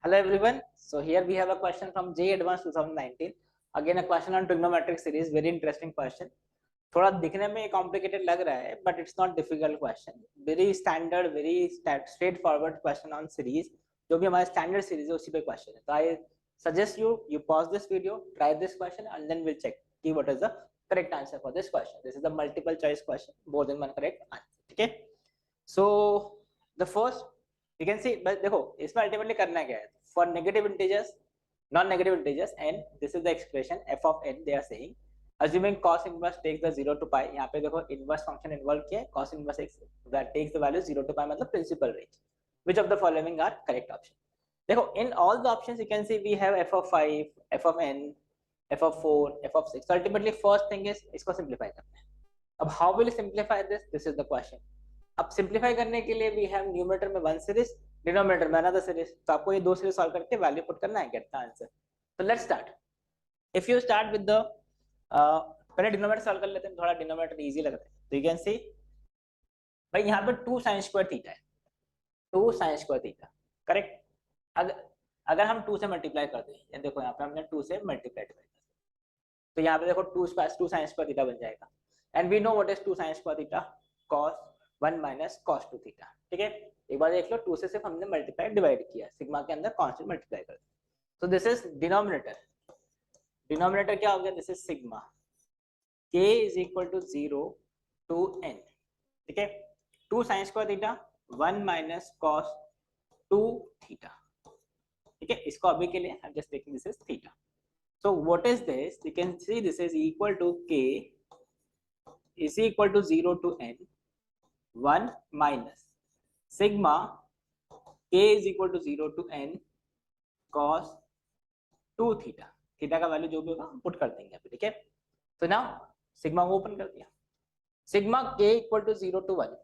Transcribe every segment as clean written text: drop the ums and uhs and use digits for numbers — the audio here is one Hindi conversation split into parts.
Hello everyone. So here we have a question from J Advanced 2019. Again a question on trigonometric series. Very interesting question. थोड़ा दिखने में कॉम्प्लिकेटेड लग रहा है but it's not difficult question. Very standard very straight forward question on series. जो भी हमारा स्टैंडर्ड सीरीज है उसी पे क्वेश्चन है. तो I suggest you pause this video, try this question and then will check कि what is the correct answer for this question. This is the multiple choice question, more than one correct answer. ठीक है. So the first you can see, बस देखो इसमें अल्टीमेटली करना क्या है. For negative integers, non negative integers and this is the expression f of n. They are saying assuming cos inverse takes the 0 to pi. यहाँ पे देखो इनवर्स फंक्शन इन्वॉल्व किया है. cos inverse that takes the value 0 to pi मतलब principal range. which of the following are correct option? देखो in all the options you can see we have f of 5, f of n, f of 4, f of 6. so ultimately first thing is इसको सिंप्लीफाई करना है. अब how will you simplify this? This is the question. अब सिंप्लीफाई करने के लिए वी हैव न्यूमरेटर में वन सीरीज, डिनोमिनेटर में अनदर सीरीज. तो आपको ये दो सीरीज सॉल्व करके वैल्यू पुट करना है, गेट द आंसर. तो let's start. If you start with the पहले डिनोमिनेटर सॉल्व कर लेते हैं, थोड़ा डिनोमिनेटर इजी लग रहा है. तो यू कैन सी भाई यहाँ पे 2 sin स्क्वायर थीटा है. 2 sin स्क्वायर थीटा करेक्ट. अगर हम 2 से मल्टीप्लाई कर दें, ये देखो यहाँ पे हमने 2 से मल्टीप्लाई किया तो यहाँ पे देखो 2 sin स्क्वायर थीटा बन जाएगा. And we know what is 2 sin square theta, cos 1 minus cos 2 theta. ठीक है. एक बार देख लो 2 से सिर्फ हमने मल्टीप्लाई डिवाइड किया, सिग्मा के अंदर कांस्टेंट मल्टीप्लाई कर. सो दिस इज डिनोमिनेटर. डिनोमिनेटर क्या हो गया? This is sigma k is equal to 0 to n. ठीक है. 2 sin square theta 1 minus cos 2 theta. ठीक है. इसको अभी के लिए I am just taking this is theta. So what is this? You can see this is equal to k is equal to 0 to n 1 minus sigma k is equal to 0 to n cos 2 theta. Theta का वैल्यू जो भी होगा हम पुट कर देंगे अभी. ठीक है. तो नाउ सिग्मा को ओपन कर दिया. Sigma k equal to 0 to 1,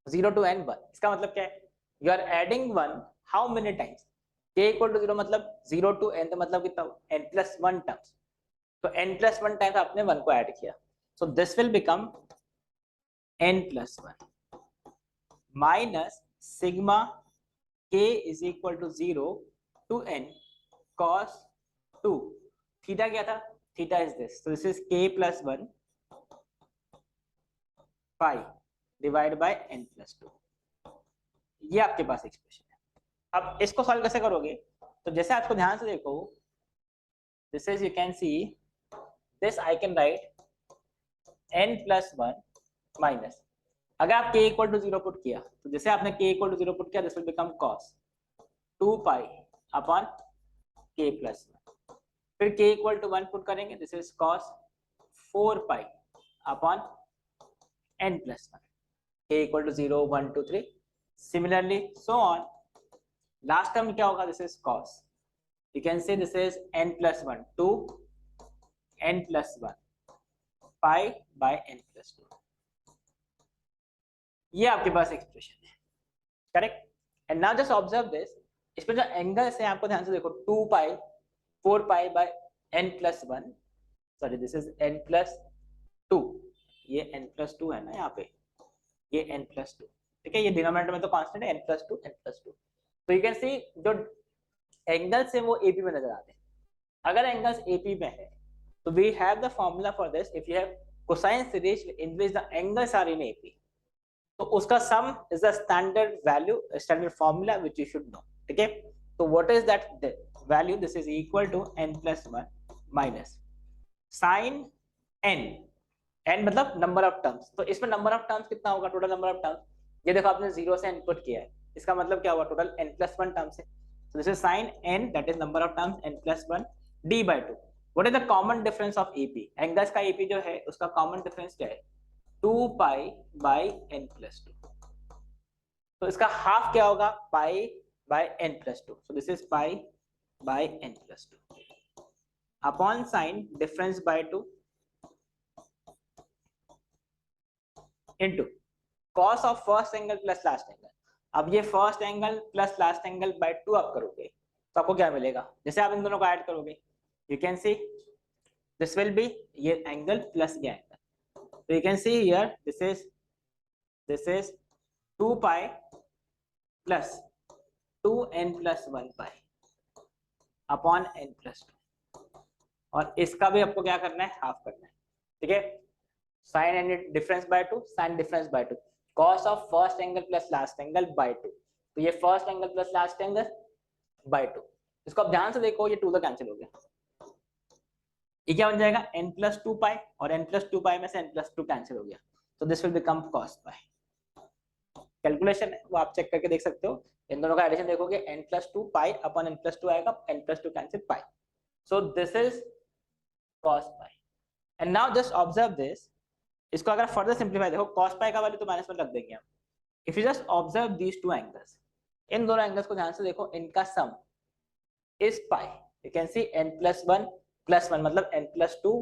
0 to n 1. इसका मतलब क्या है? You are adding 1 how many times? k equal to 0 मतलब 0 to n तो मतलब कितना? n plus 1 terms. तो n plus 1 टाइम्स आपने 1 को ऐड किया. So this will become n plus 1 minus sigma k is equal to 0 to n cos 2. Theta क्या था? Theta is this. So this is k plus 1 pi divided by n plus 2. ये आपके पास एक्सप्रेशन है. अब इसको सॉल्व कैसे करोगे? तो जैसे आपको ध्यान से देखो, this is you can see this I can write n plus 1 minus. अगर आप k इक्वल टू 0 पुट किया तो जैसे आपने k इक्वल टू 0 पुट किया this will become cos 2 pi upon k plus 1. फिर k इक्वल टू 1 पुट करेंगे, this is cos 4 pi upon n plus 1. k equal to 0 1 2 3 similarly so on. Last term क्या होगा? This is cos. You can say this is n plus 1 2 n plus 1 pi by n plus 2. ये आपके पास एक्सप्रेशन है. Correct. And now just observe this. इसमें जो एंगल्स है आपको ध्यान से देखो, 2 पाई 4 pi by n plus 1, sorry this is n plus 2. ये n प्लस 2 है ना यहाँ पे, ये n प्लस 2. ठीक है. ये डिनोमिनेटर में तो कांस्टेंट है n प्लस 2 n प्लस 2. तो यू कैन सी जो एंगल्स है वो AP में नजर आते हैं. अगर एंगल्स AP में है तो we have the formula for this. If you have cosine series in which the angles are in AP, तो उसका sum is the standard value, standard formula which you should know. ठीक है. तो what is that value? This is equal to n plus 1 minus sine n. n मतलब नंबर ऑफ टर्म्स. तो इसमें नंबर ऑफ टर्म्स कितना होगा? Total number of terms. ये देखो आपने 0 से इनपुट किया है, इसका मतलब क्या होगा? टोटल n प्लस 1 टर्म्स है. so this is sin n, that is number of terms n plus 1 d by 2. what is the common difference of AP? Angles का AP जो है उसका कॉमन डिफरेंस क्या है? 2 pi by n plus 2. तो इसका हाफ क्या होगा? pi by n plus 2. so this is pi by n plus 2 upon sin difference by 2 into cos of first angle plus last angle. अब ये first angle plus last angle by 2 आप करोगे तो आपको क्या मिलेगा? जैसे आप इन दोनों को ऐड करोगे, you can see this will be ये एंगल प्लस ये angle. So you can see here this is 2 pi plus 2n plus 1 pi. Upon n+2, और इसका भी आपको क्या करना है, हाफ करना है, ठीक है। Sine and difference by 2, sine difference by 2, cos of first angle plus last angle by 2, तो ये first angle plus last angle by 2। इसको आप ध्यान से देखो, ये 2 तो कैंसिल हो गया, ये क्या बन जाएगा n+2 पाई, और n+2 पाई में से n+2 कैंसिल हो गया, तो this will become cos pi. Calculation है वो आप चेक करके देख सकते हो, इन दोनों का एडिशन देखोगे n+2 पाई अपॉन n+2 आएगा, n+2 cancel pi, so this is cos pi. And now just observe this, इसको अगर फर्दर सिंप्लीफाई देखो, cos पाई का वैल्यू तो -1 रख देंगे हम। If you just observe these two angles, इन दोनों एंगल्स को ध्यान से देखो, इनका sum is pi, you can see n+1 +1 मतलब n+2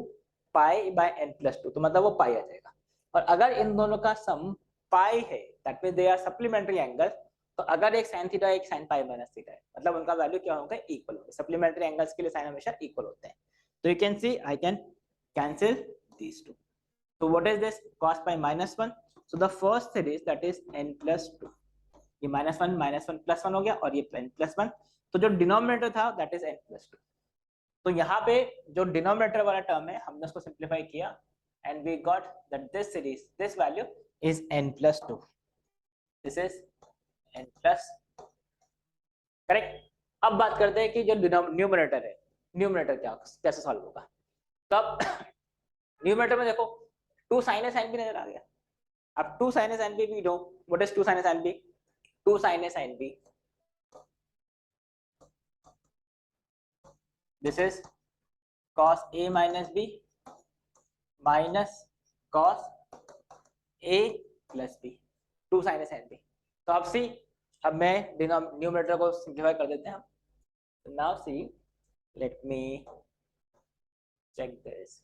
पाई बाय n+2, तो मतलब वो पाई आ जाएगा। और अगर इन दोनों का सम पाई है, that means they are supplementary angle, तो अगर एक sin थीटा एक sin पाई माइनस थीटा है, मतलब उनका वैल्यू क्या होगा, इक्वल होगा। सप्लीमेंट्री एंगल्स के लिए साइन हमेशा इक्वल होते हैं, तो you can C I can cancel these to. So what is this, cos pi -1, so the first series that is n+2, ये -1 +1 हो गया, और ये n+1, तो जो डिनोमिनेटर था दैट इज n+2। तो यहाँ पे जो डिनोमिनेटर वाला टर्म है हमने उसको सिंप्लीफाई किया, and we got that this series, this value is n+2, this is n+, correct. अब बात करते हैं कि जो न्यूमरेटर है, न्यूमरेटर क्या कैसे सॉल्व होगा। तो अब न्यूमरेटर में देखो 2 sin A sin B नजर आ गया। अब 2 sin A sin B, we know what is 2 sin A sin B, 2 sin A sin B, this is cos A minus B minus cos A plus B, 2 sin A sin B। तो अब सी, अब मैं न्यूमरेटर को सिंप्लीफाई कर देते हैं हम। Now see, let me check this,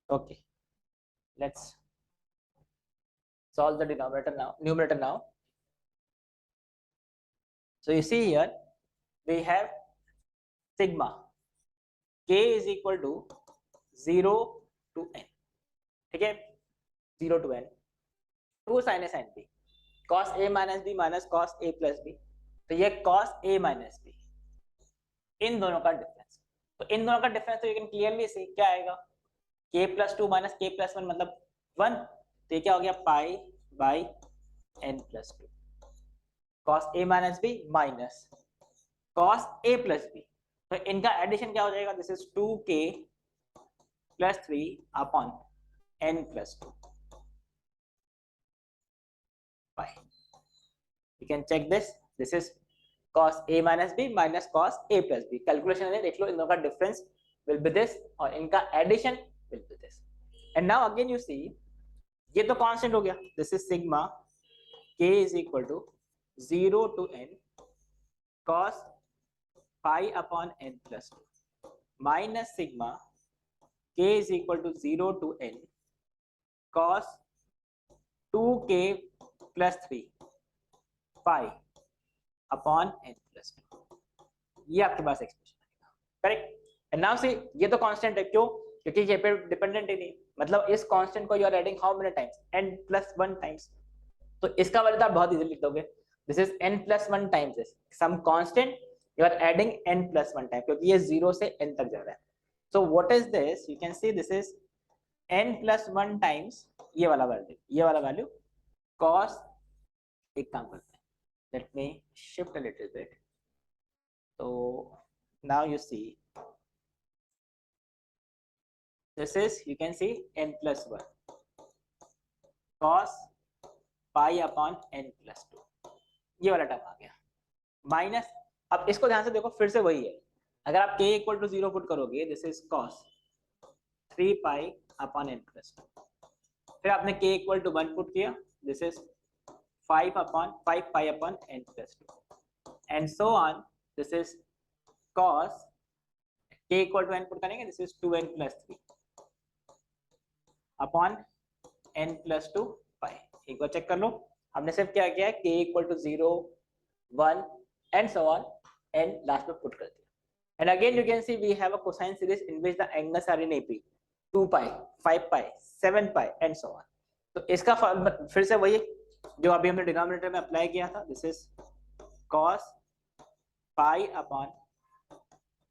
okay, let's solve the numerator now। So you see here we have sigma k is equal to 0 to n, ठीक है, 0 to n, 2 sin A sin B, cos A minus B minus cos A plus B, तो ये cos A minus B, इन दोनों का डिफरेंस, तो इन दोनों का डिफरेंस तो यू कैन क्लियरली सी क्या आएगा, k+2 माइनस k+1 मतलब 1, तो ये क्या हो गया pi by n+2, cos A minus B minus cos A plus B, तो इनका एडिशन क्या हो जाएगा, this is 2k plus 3 upon n+2 pi, you can check this is cos A minus B minus cos A plus B, calculation है देख लो, इन दोनों का डिफरेंस will be this और इनका addition will be this। and now again you see, ये तो कांस्टेंट हो गया, this is sigma k is equal to 0 to n cos pi upon n+2 minus sigma k is equal to 0 to n cos 2k plus 3 pi upon n+2, ये आपके पास एक्सप्रेशन आएगा, करेक्ट। एंड नाउ सी, ये तो कांस्टेंट है, क्यों, क्योंकि ये पे डिपेंडेंट ही नहीं, मतलब इस कांस्टेंट को you are adding how many times, n+1 times, तो इसका वैल्यू आप बहुत इजीली लिख दोगे, this is n+1 times this sum constant, you are adding n+1 time, क्योंकि ये 0 से n तक जा रहा है। So what is this, you can see this is n+1 times ये वाला वैल्यू cos, एक काम करते हैं, let me shift a little bit, so now you see this is, you can see n+1 cos pi upon n+2, ये वाला टर्म आ गया, माइनस, अब इसको ध्यान से देखो, फिर से वही है, अगर आप k इक्वल टू 0 पुट करोगे, this is cos 3 pi upon n+2, फिर आपने k इक्वल टू 1 पुट किया, this is 5 pi upon n+2, and so on, this is cos k equal to n put करेंगे, this is 2n plus 3 upon n+2 pi। एक बार चेक कर लो, हमने सिर्फ क्या किया है, k equal to 0 1 and so on, n last में पुट कर दिया। and again you can see we have a cosine series in which the angles are in AP, 2 pi 5 pi 7 pi and so on। तो इसका फिर से वही जो अभी हमने डिनोमिनेटर में अप्लाई किया था, this is cos pi upon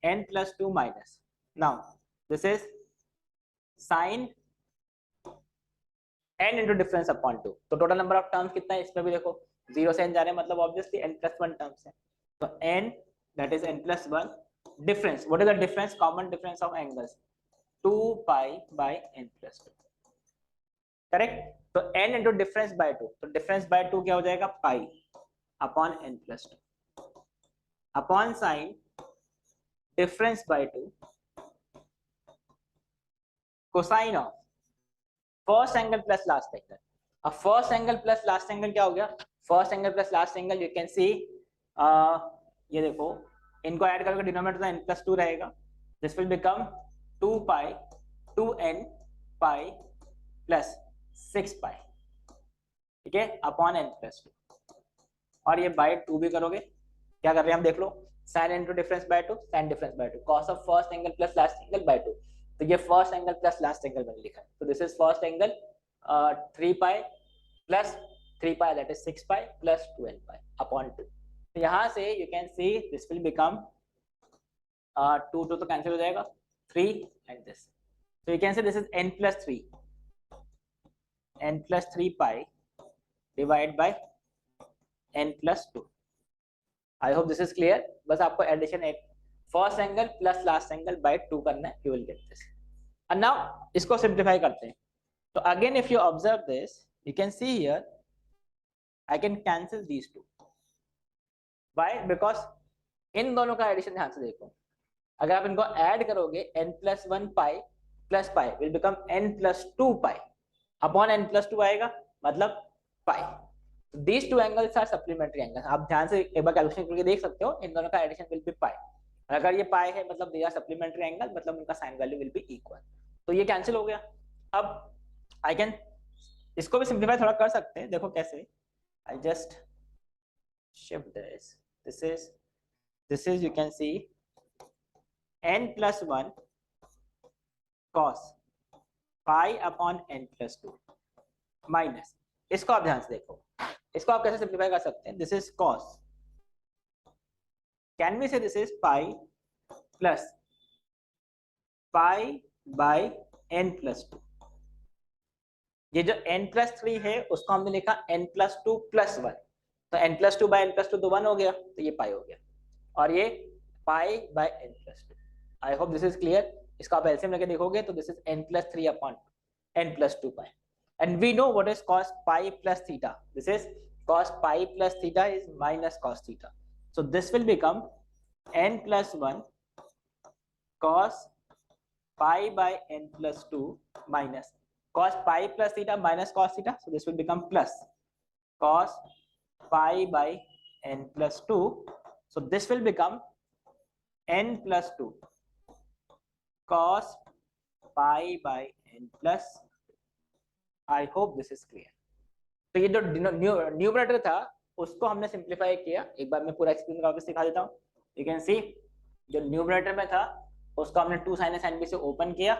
n plus 2 minus. Now this is sin n into difference upon 2. तो टोटल नंबर ऑफ टर्म्स कितना है इसमें भी देखो, 0 से n जा रहे हैं, मतलब ऑब्वियसली n plus 1 टर्म्स है. तो n that is n plus 1 difference. What is the difference? Common difference of angles 2 pi by n plus 2. Correct. तो n into difference by 2, तो difference by 2 क्या हो जाएगा? pi upon n plus 2 upon sin difference by 2 cosine of first angle plus last angle. अब first angle plus last angle क्या हो गया? First angle plus last angle you can see, ये देखो इनको ऐड करके डिनोमिनेटर तो n plus 2 रहेगा. This will become 2 pi 2n pi plus 6 pi, ठीक है, अपॉन n plus 2. और ये बाय 2 भी करोगे. क्या कर रहे हैं हम देख लो, sin into difference by 2 sin difference by 2 cos of first angle plus last angle by 2. तो ये first angle plus last angle मैंने लिखा है. तो this is first angle 3 pi plus 3 pi that is 6 pi plus 2n pi upon 2. तो यहाँ से you can see this will become 2 तो कैंसिल हो जाएगा, 3 एंड दिस. तो you can say this is n plus 3 pi divide by n plus 2. I hope this is clear. बस आपको addition first angle plus last angle by 2 करना है, you will get this. And now इसको सिंप्लीफाई करते हैं. तो again if you observe this you can see here I can cancel these two. Why? Because इन दोनों का एडिशन ध्यान से देखो, अगर आप इनको ऐड करोगे n plus 1 pi plus pi will become n plus 2 pi upon n plus 2 आएगा, मतलब pi. These two angles are supplementary angles. आप ध्यान से एक बार कैलकुलेशन करके देख सकते हो, इन दोनों का एडिशन विल बी पाई. अगर ये पाई है मतलब दे आर सप्लीमेंट्री एंगल, मतलब उनका sine value will be equal. तो ये कैंसिल हो गया. अब आई कैन इसको भी सिंप्लीफाई थोड़ा कर सकते हैं. देखो कैसे, I just shift this. This is you can C n plus 1 cos pi upon n plus 2 minus, इसको आप ध्यान से देखो, इसको आप कैसे सिंप्लीफाई कर सकते हैं. This is cos, can we say this is pi plus pi by n plus 2. ये जो n plus 3 है उसको हमने लिखा n plus 2 plus 1. तो n plus 2 by n plus 2 तो 1 हो गया, तो ये pi हो गया. और ये pi by n plus 2. I hope this is clear. इसका आप एलसीएम लेके देखोगे तो this is n plus 3 upon n plus 2 pi. And we know what is cos pi plus theta. This is cos pi plus theta is minus cos theta. So this will become n plus 1 cos pi by n plus 2 minus cos pi plus theta minus cos theta. So this will become plus cos pi by n plus 2. So this will become n plus 2 cos pi by n plus 2. I hope this is clear. तो ये जो न्यूमरेटर था उसको हमने सिंप्लीफाई किया. एक बार मैं पूरा एक्सप्लेन करके सिखा देता हूँ. यू कैन सी जो न्यूमरेटर में था उसको हमने 2 sin sin b से ओपन किया,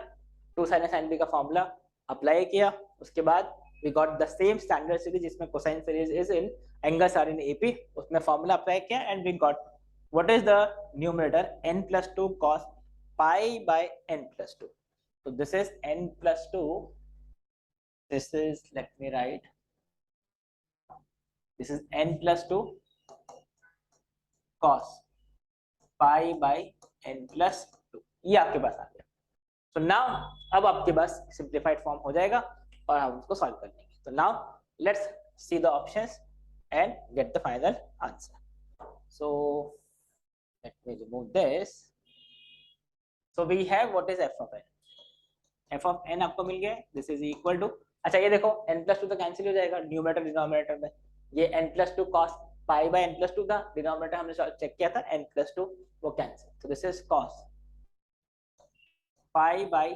2 sin sin b का फॉर्मूला अप्लाई किया. उसके बाद we got the same standard series जिसमें cosine series is in angles are in AP, उसमें फॉर्मूला अप्लाई किया and we got what is the numerator n plus 2 cos pi by n plus 2. So this is n plus 2. This is, let me write, this is n plus 2 cos pi by n plus 2. ये आपके पास आ गया. So now अब आपके पास simplified form हो जाएगा और हम उसको solve कर लेंगे. So now let's see the options and get the final answer. So let me remove this. So we have what is f of n. f of n आपको मिल गया. This is equal to, अच्छा ये देखो n plus 2 तो कैंसिल हो जाएगा न्यूमरेटर डिनोमिनेटर में. ये n plus 2 cos pi by n plus 2 था, डिनोमिनेटर हमने चेक किया था n plus 2, वो कैंसिल. तो this is cos pi by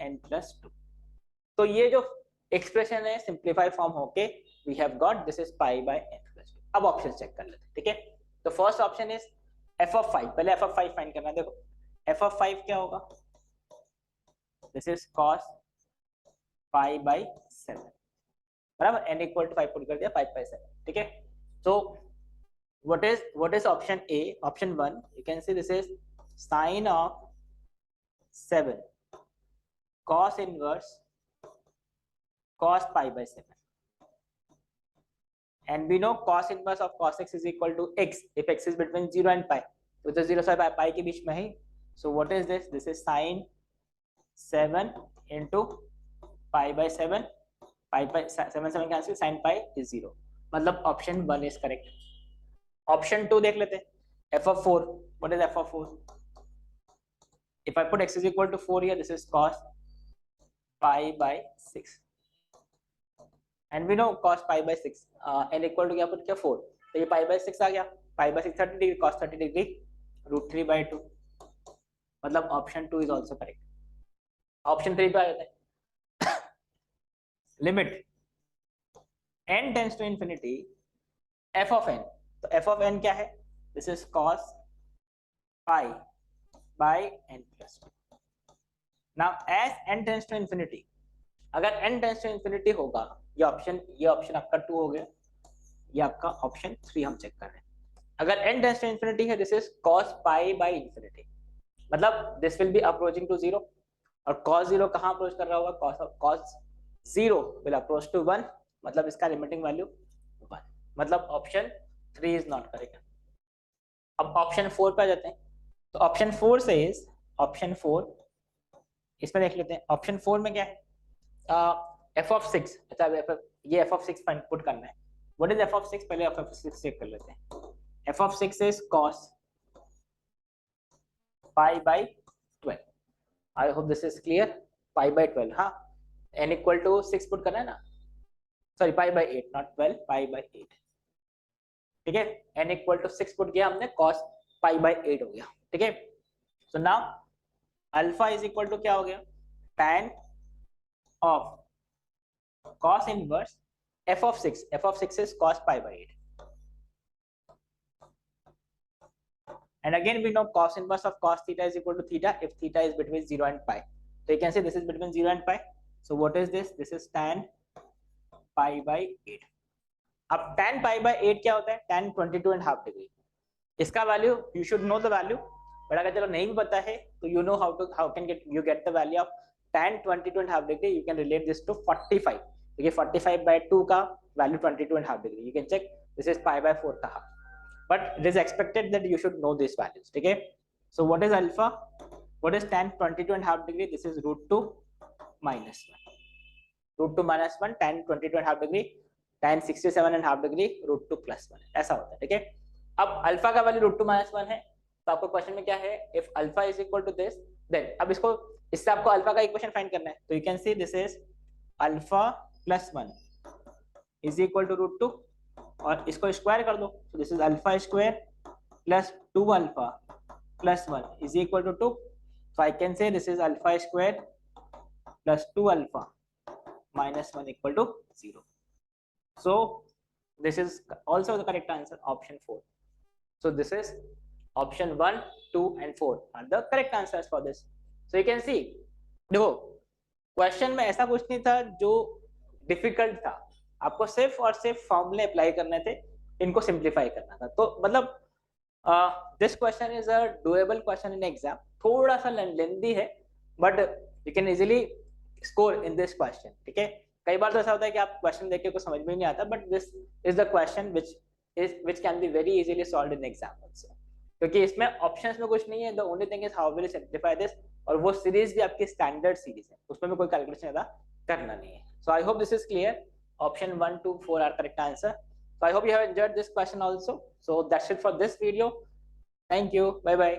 n plus 2. तो ये जो एक्सप्रेशन है सिंप्लीफाइड फॉर्म होके we have got this is pi by n plus 2. अब ऑप्शन चेक कर लेते हैं. ठीक है, तो first option is f of 5. पहले f of 5 फाइंड करना है. देखो f of 5 क्या होगा, this is cos pi by 7, बराबर. n equal to 5 पुट कर दिया, 5 by 7. ठीक है, तो what is option A? Option 1, you can see this is sine of 7 cos inverse cos pi by 7, and we know cos inverse of cos x is equal to x if x is between 0 and pi, तो 0 से pi के बीच में है. So what is this? This is sine 7 into pi by 7, pi 7 cancel, sin pi is 0. मतलब option 1 is correct. Option 2 देख लेते हैं. f of 4, what is f of 4? If I put x is equal to 4 here, this is cos pi by 6, and we know cos pi by 6 n equal to क्या put किया 4, तो ये pi by 6 आ गया. pi by 6 30 degree, cos 30 degree root 3 by 2, मतलब option 2 is also correct. Option 3 पे आ जाते हैं. Limit n tends to infinity f of n, तो f of n क्या है? This is cos pi by n plus 2. Now as n tends to infinity, अगर n tends to infinity होगा, ये ऑप्शन आपका 2 हो गया, ये आपका ऑप्शन 3 हम चेक कर रहे हैं. अगर n tends to infinity है, this is cos pi by infinity, मतलब this will be approaching to 0, और cos 0 कहाँ अप्रोच कर रहा होगा? cos 0 will approach to 1, मतलब इसका लिमिटिंग वैल्यू 1, मतलब ऑप्शन 3 इज नॉट करेक्ट. अब ऑप्शन 4 पे आ जाते हैं. तो ऑप्शन 4 से इज ऑप्शन 4, इसमें देख लेते हैं. ऑप्शन 4 में क्या है? f of 6, अच्छा ये f of 6 पुट करना है. What is f of 6? पहले f of 6 चेक कर लेते हैं. f of 6 is cos pi by 12. I hope this is clear. pi by 12, हाँ, n equal to 6 पुट करना है ना, sorry pi by 8, not 12, pi by 8. ठीक है, n equal to 6 पुट किया हमने, cos pi by 8 हो गया. ठीक है, so now alpha is equal to क्या हो गया? tan of cos inverse f of 6. f of 6 is cos pi by 8. And again we know cos inverse of cos theta is equal to theta if theta is between 0 and pi. So you can say this is between 0 and pi. So what is this? This is tan pi by 8. अब tan pi by 8 क्या होता है? tan 22.5 degree. इसका value you should know the value, but अगर चलो नहीं भी पता है तो you know how can you get the value of tan 22.5 degree. You can relate this to 45. तो ये 45 by 2 का value 22.5 degree. You can check this is pi by 4 का half. But it is expected that you should know these values. ठीक है, so what is alpha? What is tan 22.5 degree? This is root 2 minus 1. root 2 minus 1, tan 22.5 degree, tan 67.5 degree, root 2 plus 1. ऐसा होता है. ठीक है, अब अल्फा का वैल्यू root 2 minus 1 है, तो आपको क्वेश्चन में क्या है? If alpha is equal to this, then अब इससे आपको अल्फा का इक्वेशन फाइंड करना है. तो you can see this is alpha plus 1 is equal to root 2, और इसको स्क्वायर कर दो. तो this is alpha square plus 2 alpha plus 1 is equal to 2. So I can say this is alpha square plus 2 alpha minus 1 equal to 0. So this is also the correct answer, option 4. So this is option 1, 2 and 4 are the correct answers for this. So you can see, देखो क्वेश्चन में ऐसा कुछ नहीं था जो डिफिकल्ट था, आपको सिर्फ और सिर्फ फॉर्मूले अप्लाई करने थे, इनको सिंप्लीफाई करना था. तो मतलब this question is a doable question in exam. थोड़ा सा लेंथी है but you can easily score in this question. ठीक है, कई बार तो ऐसा होता है कि आप क्वेश्चन देख के कुछ समझ में नहीं आता, but this is the question which can be very easily solved in exam also, क्योंकि इसमें ऑप्शंस में कुछ नहीं है. The only thing is how will you simplify this, और वो सीरीज भी आपकी स्टैंडर्ड सीरीज है, उसमें भी कोई कैलकुलेशन ज्यादा करना नहीं है. So I hope this is clear. Option 1, 2, 4 are correct answer. So I hope you have enjoyed this question also. So that's it for this video. Thank you. Bye bye.